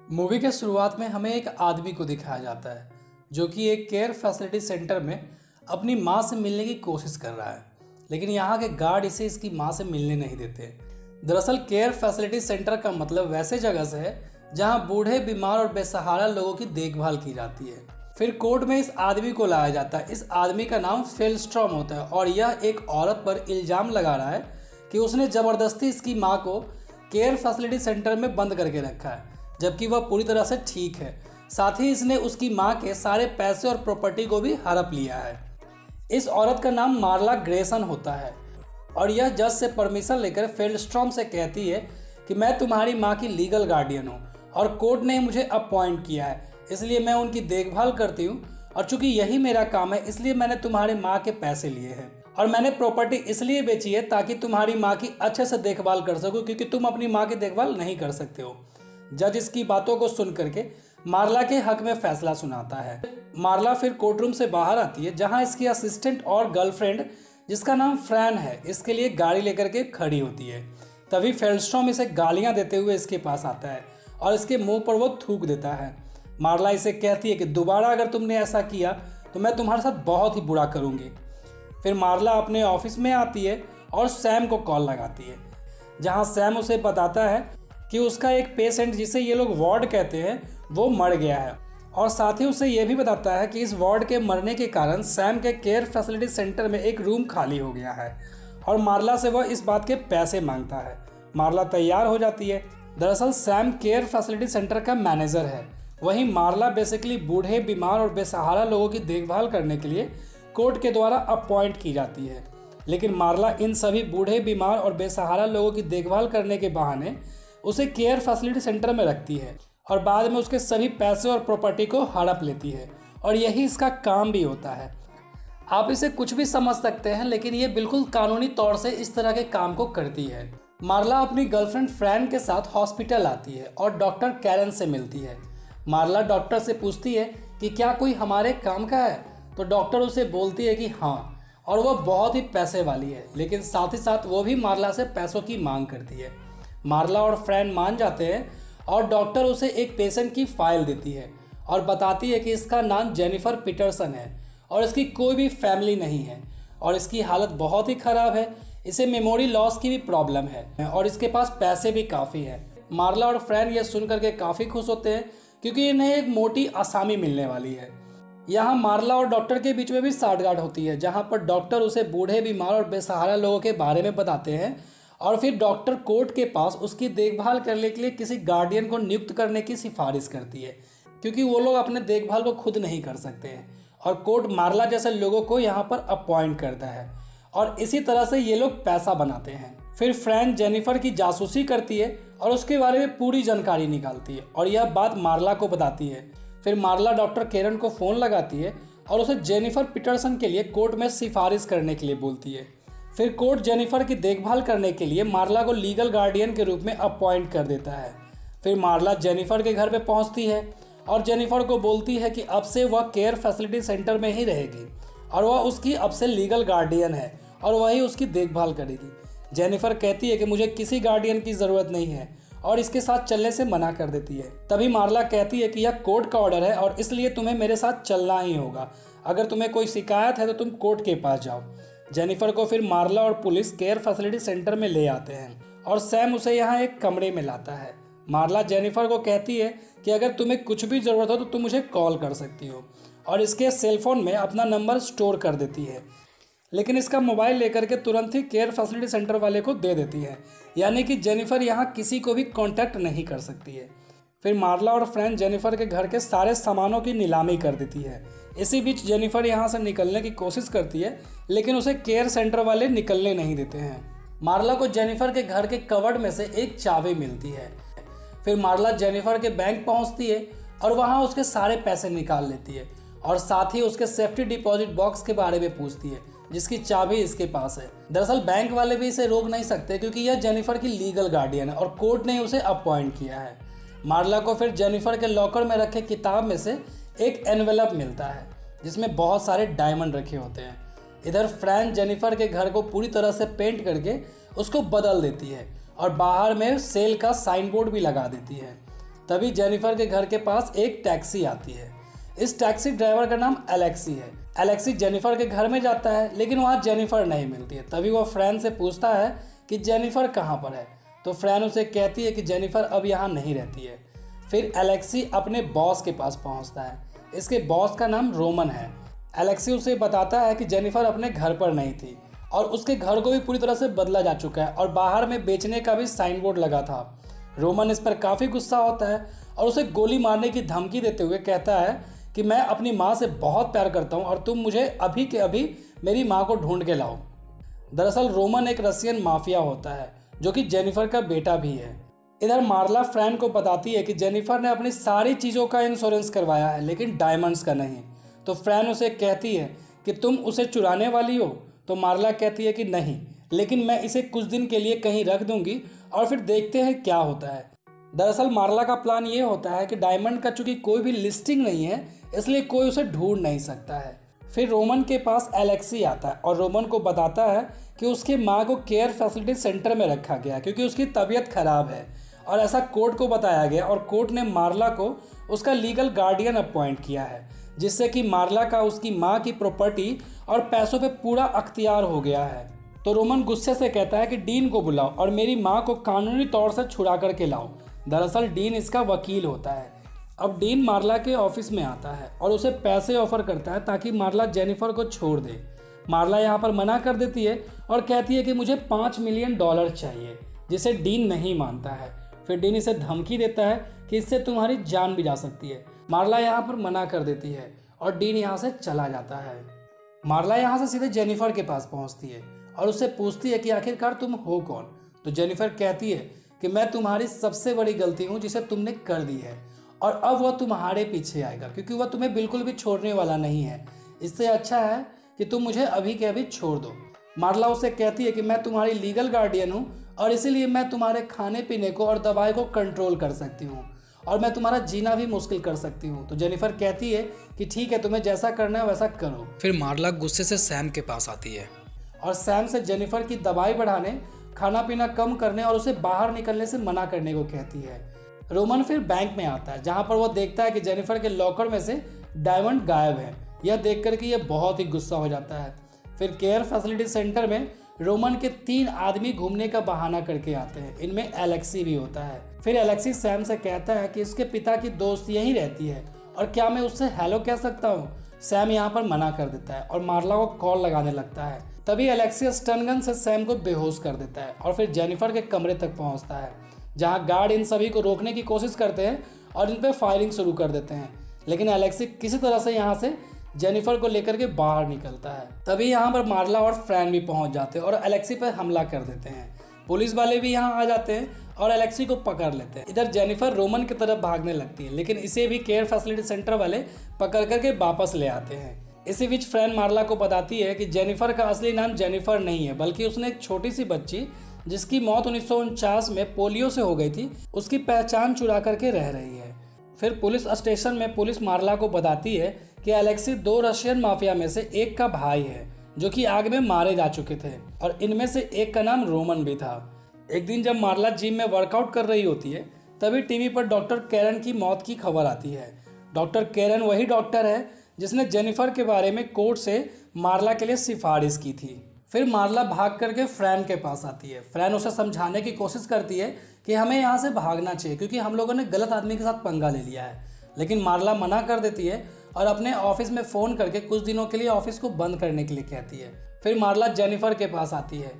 Movie के शुरुआत में हमें एक आदमी को दिखाया जाता है जो कि एक केयर फैसिलिटी सेंटर में अपनी माँ से मिलने की कोशिश कर रहा है, लेकिन यहाँ के गार्ड इसे इसकी माँ से मिलने नहीं देते। दरअसल केयर फैसिलिटी सेंटर का मतलब वैसे जगह से है जहाँ बूढ़े, बीमार और बेसहारा लोगों की देखभाल की जाती है। फिर कोर्ट में इस आदमी को लाया जाता है। इस आदमी का नाम फेलस्ट्रॉम होता है और यह एक औरत पर इल्ज़ाम लगा रहा है कि उसने ज़बरदस्ती इसकी माँ को केयर फैसिलिटी सेंटर में बंद करके रखा है, जबकि वह पूरी तरह से ठीक है। साथ ही इसने उसकी माँ के सारे पैसे और प्रॉपर्टी को भी हड़प लिया है। इस औरत का नाम मार्ला ग्रेसन होता है और यह जज से परमिशन लेकर फेलस्ट्रॉम से कहती है कि मैं तुम्हारी माँ की लीगल गार्डियन हूँ और कोर्ट ने मुझे अपॉइंट किया है, इसलिए मैं उनकी देखभाल करती हूँ और चूंकि यही मेरा काम है इसलिए मैंने तुम्हारी माँ के पैसे लिए हैं और मैंने प्रॉपर्टी इसलिए बेची है ताकि तुम्हारी माँ की अच्छे से देखभाल कर सकूँ, क्योंकि तुम अपनी माँ की देखभाल नहीं कर सकते हो। जज इसकी बातों को सुन करके मार्ला के हक में फैसला सुनाता है। मार्ला फिर कोर्टरूम से बाहर आती है जहां इसकी असिस्टेंट और गर्लफ्रेंड, जिसका नाम फ्रैन है, इसके लिए गाड़ी लेकर के खड़ी होती है। तभी फेलस्ट्रॉम इसे गालियां देते हुए इसके पास आता है और इसके मुंह पर वो थूक देता है। मार्ला इसे कहती है कि दोबारा अगर तुमने ऐसा किया तो मैं तुम्हारे साथ बहुत ही बुरा करूँगी। फिर मार्ला अपने ऑफिस में आती है और सैम को कॉल लगाती है, जहाँ सैम उसे बताता है कि उसका एक पेशेंट, जिसे ये लोग वार्ड कहते हैं, वो मर गया है और साथ ही उसे ये भी बताता है कि इस वार्ड के मरने के कारण सैम के केयर फैसिलिटी सेंटर में एक रूम खाली हो गया है और मार्ला से वह इस बात के पैसे मांगता है। मार्ला तैयार हो जाती है। दरअसल सैम केयर फैसिलिटी सेंटर का मैनेजर है, वहीं मार्ला बेसिकली बूढ़े, बीमार और बेसहारा लोगों की देखभाल करने के लिए कोर्ट के द्वारा अपॉइंट की जाती है। लेकिन मार्ला इन सभी बूढ़े, बीमार और बेसहारा लोगों की देखभाल करने के बहाने उसे केयर फैसिलिटी सेंटर में रखती है और बाद में उसके सभी पैसे और प्रॉपर्टी को हड़प लेती है और यही इसका काम भी होता है। आप इसे कुछ भी समझ सकते हैं, लेकिन ये बिल्कुल कानूनी तौर से इस तरह के काम को करती है। मार्ला अपनी गर्लफ्रेंड फ्रैन के साथ हॉस्पिटल आती है और डॉक्टर कैरन से मिलती है। मार्ला डॉक्टर से पूछती है कि क्या कोई हमारे काम का है, तो डॉक्टर उसे बोलती है कि हाँ, और वह बहुत ही पैसे वाली है, लेकिन साथ ही साथ वो भी मार्ला से पैसों की मांग करती है। मार्ला और फ्रैन मान जाते हैं और डॉक्टर उसे एक पेशेंट की फाइल देती है और बताती है कि इसका नाम जेनिफर पीटरसन है और इसकी कोई भी फैमिली नहीं है और इसकी हालत बहुत ही ख़राब है। इसे मेमोरी लॉस की भी प्रॉब्लम है और इसके पास पैसे भी काफ़ी है। मार्ला और फ्रैन ये सुन करके काफ़ी खुश होते हैं क्योंकि इन्हें एक मोटी आसामी मिलने वाली है। यहाँ मार्ला और डॉक्टर के बीच में भी साठगांठ होती है, जहाँ पर डॉक्टर उसे बूढ़े, बीमार और बेसहारा लोगों के बारे में बताते हैं और फिर डॉक्टर कोर्ट के पास उसकी देखभाल करने के लिए किसी गार्डियन को नियुक्त करने की सिफारिश करती है, क्योंकि वो लोग अपने देखभाल को खुद नहीं कर सकते हैं और कोर्ट मार्ला जैसे लोगों को यहाँ पर अपॉइंट करता है और इसी तरह से ये लोग पैसा बनाते हैं। फिर फ्रैन जेनिफर की जासूसी करती है और उसके बारे में पूरी जानकारी निकालती है और यह बात मार्ला को बताती है। फिर मार्ला डॉक्टर कैरन को फ़ोन लगाती है और उसे जेनिफर पीटरसन के लिए कोर्ट में सिफारिश करने के लिए बोलती है। फिर कोर्ट जेनिफर की देखभाल करने के लिए मार्ला को लीगल गार्डियन के रूप में अपॉइंट कर देता है। फिर मार्ला जेनिफर के घर पे पहुंचती है और जेनिफर को बोलती है कि अब से वह केयर फैसिलिटी सेंटर में ही रहेगी और वह उसकी अब से लीगल गार्डियन है और वही उसकी देखभाल करेगी। जेनिफर कहती है कि मुझे किसी गार्डियन की ज़रूरत नहीं है और इसके साथ चलने से मना कर देती है। तभी मार्ला कहती है कि यह कोर्ट का ऑर्डर है और इसलिए तुम्हें मेरे साथ चलना ही होगा। अगर तुम्हें कोई शिकायत है तो तुम कोर्ट के पास जाओ। जेनिफर को फिर मार्ला और पुलिस केयर फैसिलिटी सेंटर में ले आते हैं और सैम उसे यहाँ एक कमरे में लाता है। मार्ला जेनिफर को कहती है कि अगर तुम्हें कुछ भी ज़रूरत हो तो तुम मुझे कॉल कर सकती हो और इसके सेलफोन में अपना नंबर स्टोर कर देती है, लेकिन इसका मोबाइल लेकर के तुरंत ही केयर फैसिलिटी सेंटर वाले को दे देती है, यानी कि जेनिफर यहाँ किसी को भी कांटेक्ट नहीं कर सकती है। फिर मार्ला और फ्रैन जेनिफर के घर के सारे सामानों की नीलामी कर देती है। इसी बीच जेनिफर यहाँ से निकलने की कोशिश करती है, लेकिन उसे केयर सेंटर वाले निकलने नहीं देते हैं। मार्ला को जेनिफर के घर के कवर्ड में से एक चाबी मिलती है। फिर मार्ला जेनिफर के बैंक पहुँचती है और वहाँ उसके सारे पैसे निकाल लेती है और साथ ही उसके सेफ्टी डिपॉजिट बॉक्स के बारे में पूछती है, जिसकी चाबी इसके पास है। दरअसल बैंक वाले भी इसे रोक नहीं सकते क्योंकि यह जेनिफर की लीगल गार्डियन है और कोर्ट ने उसे अपॉइंट किया है। मार्ला को फिर जेनिफर के लॉकर में रखे किताब में से एक एनवेलप मिलता है जिसमें बहुत सारे डायमंड रखे होते हैं। इधर फ्रैन जेनिफर के घर को पूरी तरह से पेंट करके उसको बदल देती है और बाहर में सेल का साइन बोर्ड भी लगा देती है। तभी जेनिफर के घर के पास एक टैक्सी आती है। इस टैक्सी ड्राइवर का नाम एलेक्सी है। एलेक्सी जेनिफर के घर में जाता है, लेकिन वहाँ जेनिफर नहीं मिलती है। तभी वह फ्रैन से पूछता है कि जेनिफर कहाँ पर है। तो फ्रैन उसे कहती है कि जेनिफर अब यहाँ नहीं रहती है। फिर एलेक्सी अपने बॉस के पास पहुँचता है। इसके बॉस का नाम रोमन है। एलेक्सी उसे बताता है कि जेनिफर अपने घर पर नहीं थी और उसके घर को भी पूरी तरह से बदला जा चुका है और बाहर में बेचने का भी साइन बोर्ड लगा था। रोमन इस पर काफ़ी गुस्सा होता है और उसे गोली मारने की धमकी देते हुए कहता है कि मैं अपनी माँ से बहुत प्यार करता हूँ और तुम मुझे अभी के अभी मेरी माँ को ढूंढ के लाओ। दरअसल रोमन एक रशियन माफिया होता है जो कि जेनिफर का बेटा भी है। इधर मार्ला फ्रैन को बताती है कि जेनिफर ने अपनी सारी चीज़ों का इंश्योरेंस करवाया है, लेकिन डायमंड्स का नहीं। तो फ्रैन उसे कहती है कि तुम उसे चुराने वाली हो। तो मार्ला कहती है कि नहीं, लेकिन मैं इसे कुछ दिन के लिए कहीं रख दूंगी और फिर देखते हैं क्या होता है। दरअसल मार्ला का प्लान ये होता है कि डायमंड का चूंकि कोई भी लिस्टिंग नहीं है, इसलिए कोई उसे ढूंढ नहीं सकता है। फिर रोमन के पास एलेक्सी आता है और रोमन को बताता है कि उसकी माँ को केयर फैसिलिटी सेंटर में रखा गया क्योंकि उसकी तबीयत खराब है, और ऐसा कोर्ट को बताया गया और कोर्ट ने मार्ला को उसका लीगल गार्डियन अपॉइंट किया है, जिससे कि मार्ला का उसकी माँ की प्रॉपर्टी और पैसों पे पूरा अख्तियार हो गया है। तो रोमन गुस्से से कहता है कि डीन को बुलाओ और मेरी माँ को कानूनी तौर से छुड़ा करके लाओ। दरअसल डीन इसका वकील होता है। अब डीन मार्ला के ऑफिस में आता है और उसे पैसे ऑफर करता है ताकि मार्ला जेनिफर को छोड़ दे। मार्ला यहाँ पर मना कर देती है और कहती है कि मुझे $5 मिलियन चाहिए, जिसे डीन नहीं मानता है। फिर डीन इसे धमकी देता है कि इससे तुम्हारी जान भी जा सकती है। मार्ला यहाँ पर मना कर देती है और डीन यहाँ से चला जाता है। मार्ला यहाँ से सीधे जेनिफर के पास पहुँचती है और उससे पूछती है कि आखिरकार तुम हो कौन। तो जेनिफर कहती है कि मैं तुम्हारी सबसे बड़ी गलती हूँ जिसे तुमने कर दी है, और अब वह तुम्हारे पीछे आएगा क्योंकि वह तुम्हें बिल्कुल भी छोड़ने वाला नहीं है। इससे अच्छा है कि तुम मुझे अभी के अभी छोड़ दो। मार्ला उसे कहती है कि मैं तुम्हारी लीगल गार्डियन हूँ और इसीलिए मैं तुम्हारे खाने पीने को और दवाई को कंट्रोल कर सकती हूँ और मैं तुम्हारा जीना भी मुश्किल कर सकती हूँ। तो जेनिफर कहती है कि ठीक है, तुम्हें जैसा करना है वैसा करो। फिर मार्ला गुस्से से सैम के पास आती है और सैम से जेनिफर की दवाई बढ़ाने, खाना पीना कम करने और उसे बाहर निकलने से मना करने को कहती है। रोमन फिर बैंक में आता है जहाँ पर वह देखता है कि जेनिफर के लॉकर में से डायमंड गायब है। यह देख कर के यह बहुत ही गुस्सा हो जाता है। फिर केयर फैसिलिटी सेंटर में रोमन के 3 आदमी घूमने का बहाना करके आते हैं। इनमें एलेक्सी भी होता है। फिर एलेक्सी सैम से कहता है कि उसके पिता की दोस्त यहीं रहती है और क्या मैं उससे हेलो कह सकता हूँ। सैम यहाँ पर मना कर देता है और मार्ला को कॉल लगाने लगता है। तभी एलेक्सी स्टन गन से सैम को बेहोश कर देता है और फिर जेनिफर के कमरे तक पहुँचता है, जहाँ गार्ड इन सभी को रोकने की कोशिश करते हैं और इन पर फायरिंग शुरू कर देते हैं। लेकिन एलेक्सी किसी तरह से यहाँ से जेनिफर को लेकर के बाहर निकलता है। तभी यहाँ पर मार्ला और फ्रैन भी पहुँच जाते हैं और एलेक्सी पर हमला कर देते हैं। पुलिस वाले भी यहाँ आ जाते हैं और एलेक्सी को पकड़ लेते हैं। इधर जेनिफर रोमन की तरफ भागने लगती है, लेकिन इसे भी केयर फैसिलिटी सेंटर वाले पकड़ करके वापस ले आते हैं। इसी बीच फ्रैन मार्ला को बताती है कि जेनिफर का असली नाम जेनिफर नहीं है, बल्कि उसने एक छोटी सी बच्ची जिसकी मौत 1949 में पोलियो से हो गई थी, उसकी पहचान चुरा करके रह रही है। फिर पुलिस स्टेशन में पुलिस मार्ला को बताती है कि एलेक्सी 2 रशियन माफिया में से एक का भाई है जो कि आग में मारे जा चुके थे, और इनमें से एक का नाम रोमन भी था। एक दिन जब मार्ला जिम में वर्कआउट कर रही होती है, तभी टीवी पर डॉक्टर कैरन की मौत की खबर आती है। डॉक्टर कैरन वही डॉक्टर है जिसने जेनिफर के बारे में कोर्ट से मार्ला के लिए सिफारिश की थी। फिर मार्ला भाग करके फ्रैन के पास आती है। फ्रैन उसे समझाने की कोशिश करती है कि हमें यहाँ से भागना चाहिए क्योंकि हम लोगों ने गलत आदमी के साथ पंगा ले लिया है, लेकिन मार्ला मना कर देती है और अपने ऑफिस में फ़ोन करके कुछ दिनों के लिए ऑफिस को बंद करने के लिए कहती है। फिर मार्ला जेनिफर के पास आती है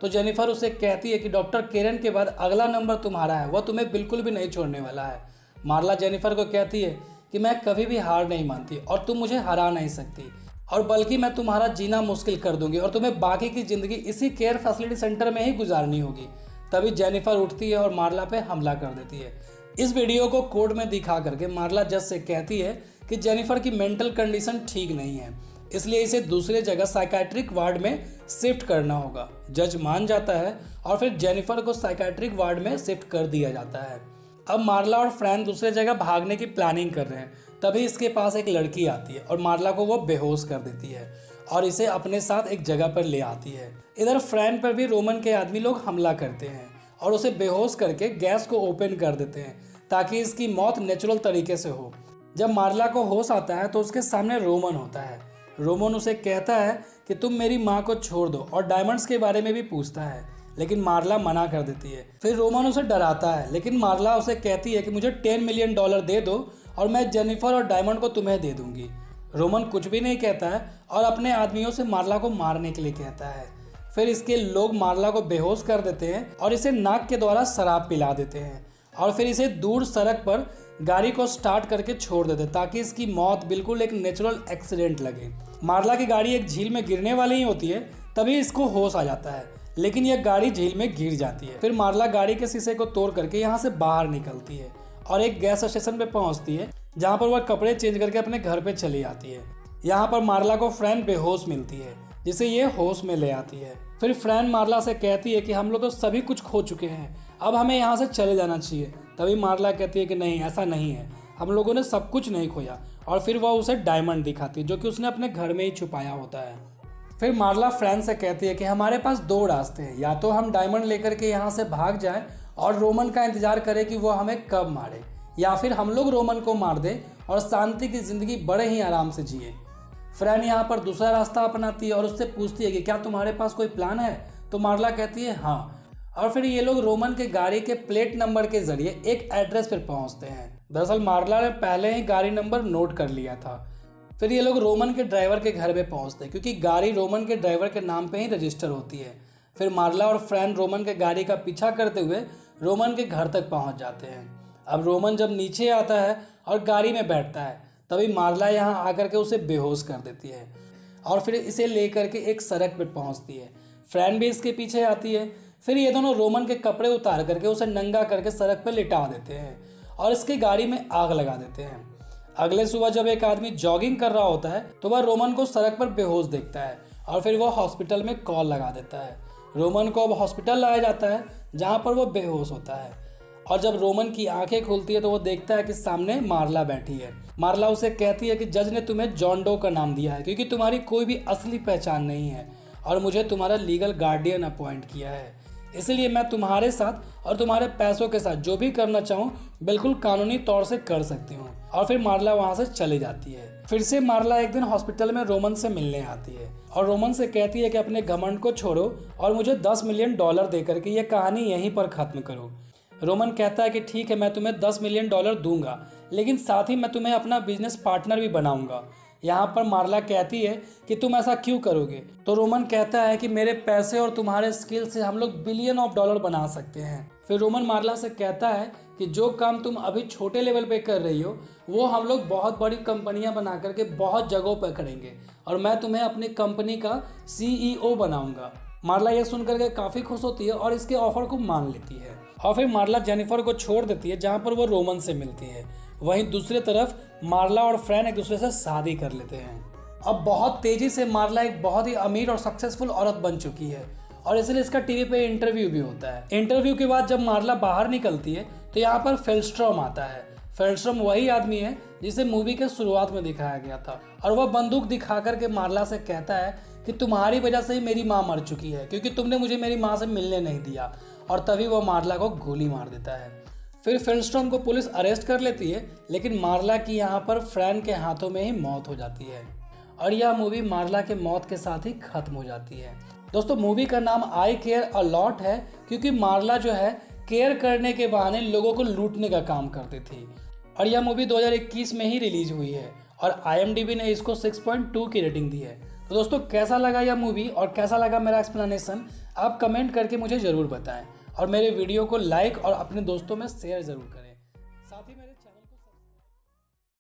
तो जेनिफर उसे कहती है कि डॉक्टर केरन के बाद अगला नंबर तुम्हारा है, वह तुम्हें बिल्कुल भी नहीं छोड़ने वाला है। मार्ला जेनिफर को कहती है कि मैं कभी भी हार नहीं मानती और तुम मुझे हरा नहीं सकती, और बल्कि मैं तुम्हारा जीना मुश्किल कर दूंगी और तुम्हें बाकी की ज़िंदगी इसी केयर फैसिलिटी सेंटर में ही गुजारनी होगी। तभी जेनिफर उठती है और मार्ला पे हमला कर देती है। इस वीडियो को कोर्ट में दिखा करके मार्ला जज से कहती है कि जेनिफर की मेंटल कंडीशन ठीक नहीं है, इसलिए इसे दूसरे जगह साइकाट्रिक वार्ड में शिफ्ट करना होगा। जज मान जाता है और फिर जेनिफर को साइकाट्रिक वार्ड में शिफ्ट कर दिया जाता है। अब मार्ला और फ्रैन दूसरे जगह भागने की प्लानिंग कर रहे हैं। तभी इसके पास एक लड़की आती है और मार्ला को वो बेहोश कर देती है और इसे अपने साथ एक जगह पर ले आती है। इधर फ्रैन पर भी रोमन के आदमी लोग हमला करते हैं और उसे बेहोश करके गैस को ओपन कर देते हैं, ताकि इसकी मौत नेचुरल तरीके से हो। जब मार्ला को होश आता है तो उसके सामने रोमन होता है। रोमन उसे कहता है कि तुम मेरी माँ को छोड़ दो, और डायमंड्स के बारे में भी पूछता है, लेकिन मार्ला मना कर देती है। फिर रोमन उसे डराता है, लेकिन मार्ला उसे कहती है कि मुझे $10 मिलियन दे दो और मैं जेनिफर और डायमंड को तुम्हें दे दूंगी। रोमन कुछ भी नहीं कहता है और अपने आदमियों से मार्ला को मारने के लिए कहता है। फिर इसके लोग मार्ला को बेहोश कर देते हैं और इसे नाक के द्वारा शराब पिला देते हैं, और फिर इसे दूर सड़क पर गाड़ी को स्टार्ट करके छोड़ देते ताकि इसकी मौत बिल्कुल एक नेचुरल एक्सीडेंट लगे। मार्ला की गाड़ी एक झील में गिरने वाली ही होती है, तभी इसको होश आ जाता है, लेकिन यह गाड़ी झील में गिर जाती है। फिर मार्ला गाड़ी के शीशे को तोड़ करके यहाँ से बाहर निकलती है और एक गैस स्टेशन पे पहुँचती है, जहाँ पर वह कपड़े चेंज करके अपने घर पे चली आती है। यहाँ पर मार्ला को फ्रैन बेहोश मिलती है, जिसे ये होश में ले आती है। फिर फ्रैन मार्ला से कहती है कि हम लोग तो सभी कुछ खो चुके हैं, अब हमें यहाँ से चले जाना चाहिए। तभी मार्ला कहती है कि नहीं, ऐसा नहीं है, हम लोगों ने सब कुछ नहीं खोया। और फिर वह उसे डायमंड दिखाती है जो कि उसने अपने घर में ही छुपाया होता है। फिर मार्ला फ्रैन से कहती है कि हमारे पास 2 रास्ते हैं, या तो हम डायमंड लेकर के यहाँ से भाग जाएं और रोमन का इंतजार करें कि वो हमें कब मारे, या फिर हम लोग रोमन को मार दें और शांति की ज़िंदगी बड़े ही आराम से जिए। फ्रैन यहाँ पर दूसरा रास्ता अपनाती है और उससे पूछती है कि क्या तुम्हारे पास कोई प्लान है। तो मार्ला कहती है हाँ, और फिर ये लोग रोमन के गाड़ी के प्लेट नंबर के जरिए एक एड्रेस पर पहुँचते हैं। दरअसल मार्ला ने पहले ही गाड़ी नंबर नोट कर लिया था। फिर ये लोग रोमन के ड्राइवर के घर पे पहुँचते हैं, क्योंकि गाड़ी रोमन के ड्राइवर के नाम पे ही रजिस्टर होती है। फिर मार्ला और फ्रैन रोमन के गाड़ी का पीछा करते हुए रोमन के घर तक पहुँच जाते हैं। अब रोमन जब नीचे आता है और गाड़ी में बैठता है, तभी मार्ला यहाँ आकर के उसे बेहोश कर देती है और फिर इसे लेकर के एक सड़क पर पहुँचती है। फ्रैन भी इसके पीछे आती है। फिर ये दोनों रोमन के कपड़े उतार करके उसे नंगा करके सड़क पर लिटा देते हैं और इसकी गाड़ी में आग लगा देते हैं। अगले सुबह जब एक आदमी जॉगिंग कर रहा होता है तो वह रोमन को सड़क पर बेहोश देखता है और फिर वह हॉस्पिटल में कॉल लगा देता है। रोमन को अब हॉस्पिटल लाया जाता है, जहाँ पर वह बेहोश होता है, और जब रोमन की आंखें खुलती है तो वो देखता है कि सामने मार्ला बैठी है। मार्ला उसे कहती है कि जज ने तुम्हें जॉन डो का नाम दिया है क्योंकि तुम्हारी कोई भी असली पहचान नहीं है, और मुझे तुम्हारा लीगल गार्डियन अपॉइंट किया है, इसलिए मैं तुम्हारे साथ और तुम्हारे पैसों के साथ जो भी करना चाहूँ बिल्कुल कानूनी तौर से कर सकती हूँ। और फिर मार्ला वहाँ से चली जाती है। फिर से मार्ला एक दिन हॉस्पिटल में रोमन से मिलने आती है और रोमन से कहती है कि अपने घमंड को छोड़ो और मुझे $10 मिलियन दे करके ये कहानी यहीं पर ख़त्म करो। रोमन कहता है कि ठीक है, मैं तुम्हें $10 मिलियन दूंगा, लेकिन साथ ही मैं तुम्हें अपना बिजनेस पार्टनर भी बनाऊंगा। यहाँ पर मार्ला कहती है कि तुम ऐसा क्यों करोगे। तो रोमन कहता है कि मेरे पैसे और तुम्हारे स्किल से हम लोग $बिलियन बना सकते हैं। फिर रोमन मार्ला से कहता है कि जो काम तुम अभी छोटे लेवल पे कर रही हो वो हम लोग बहुत बड़ी कंपनियां बना करके बहुत जगहों पर करेंगे, और मैं तुम्हें अपनी कंपनी का CEO बनाऊंगा। मार्ला यह सुनकर के काफ़ी खुश होती है और इसके ऑफर को मान लेती है, और फिर मार्ला जेनिफर को छोड़ देती है जहाँ पर वो रोमन से मिलती है। वहीं दूसरी तरफ मार्ला और फ्रैन एक दूसरे से शादी कर लेते हैं। अब बहुत तेज़ी से मार्ला एक बहुत ही अमीर और सक्सेसफुल औरत बन चुकी है, और इसलिए इसका टीवी पे इंटरव्यू भी होता है। इंटरव्यू के बाद जब मार्ला बाहर निकलती है तो यहाँ पर फेल्स्ट्रॉम आता है। फेल्स्ट्रॉम वही आदमी है जिसे मूवी के शुरुआत में दिखाया गया था, और वह बंदूक दिखा करके मार्ला से कहता है कि तुम्हारी वजह से ही मेरी माँ मर चुकी है क्योंकि तुमने मुझे मेरी माँ से मिलने नहीं दिया, और तभी वह मार्ला को गोली मार देता है। फिर फेल्स्ट्रॉम को पुलिस अरेस्ट कर लेती है, लेकिन मार्ला की यहाँ पर फ्रैन के हाथों में ही मौत हो जाती है, और यह मूवी मार्ला के मौत के साथ ही खत्म हो जाती है। दोस्तों, मूवी का नाम आई केयर अ लॉट है क्योंकि मार्ला जो है केयर करने के बहाने लोगों को लूटने का काम करती थी, और यह मूवी 2021 में ही रिलीज हुई है और IMDb ने इसको 6.2 की रेटिंग दी है। तो दोस्तों, कैसा लगा यह मूवी और कैसा लगा मेरा एक्सप्लेनेशन, आप कमेंट करके मुझे ज़रूर बताएं, और मेरे वीडियो को लाइक और अपने दोस्तों में शेयर ज़रूर करें। साथ ही मेरे